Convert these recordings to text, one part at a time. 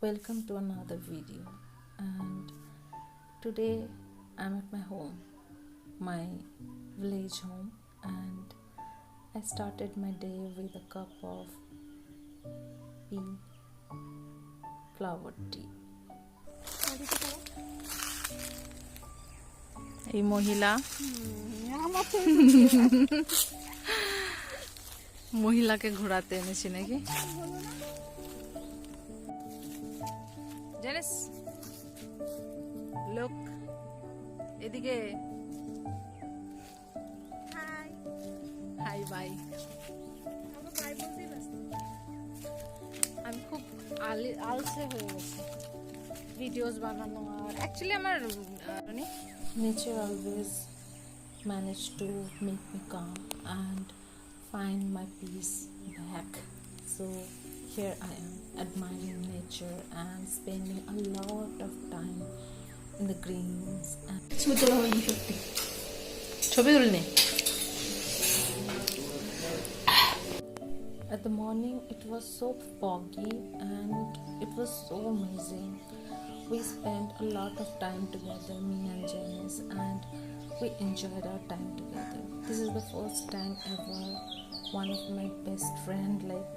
Welcome to another video, and today I'm at my home, my village home, and I started my day with a cup of pea flower tea. এই মহিলা মহিলাকে ঘোরাতে এনেছি নাকি জানিস লোক এদিকে হাই হাই বাই আমি খুব আলসে হয়ে গেছি ভিডিওস বানানো আর অ্যাকচুয়ালি আমার nature always managed to make me calm and find my peace back. So here I am admiring nature and spending a lot of time in the greens and at the morning it was so foggy and it was so amazing. We spent a lot of time together, me and Janice, and we enjoyed our time together. This is the first time ever one of my best friend, like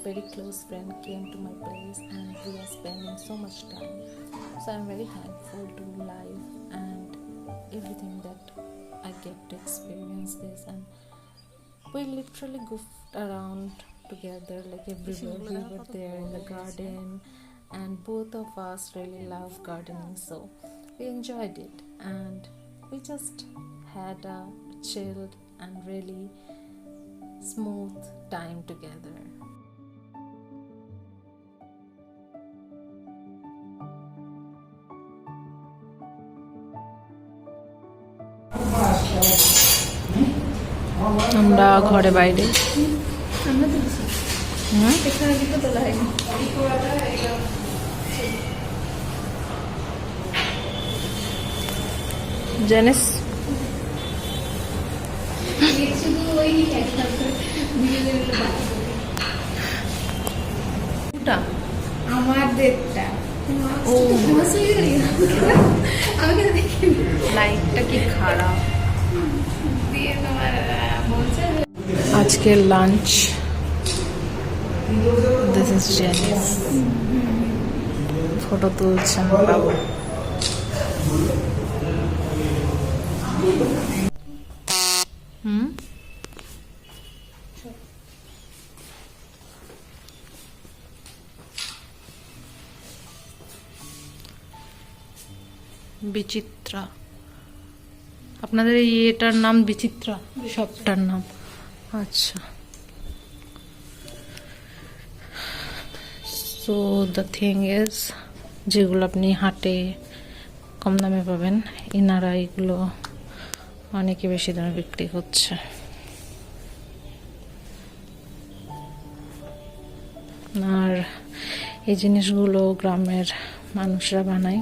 very close friend, came to my place and we are spending so much time. So I'm very thankful to life and everything that I get to experience this, and we literally goofed around together like everywhere. We were there in the garden, and both of us really love gardening, so we enjoyed it and we just had a chilled and really smooth time together. আমরা ঘরে বাইরে Janice লাইটটা কি খারাপ আজকের lunch this is Zenit photo তুলছেন বাবু বিচিত্রা আপনাদের এটার নাম বিচিত্রা সবটার নাম আচ্ছা সো দ্য থিং ইজ যেগুলো আপনি হাটে কম দামে পাবেন এনারা এগুলো অনেকে বেশি দামে বিক্রি করছে আর এই জিনিসগুলো গ্রামের মানুষরা বানায়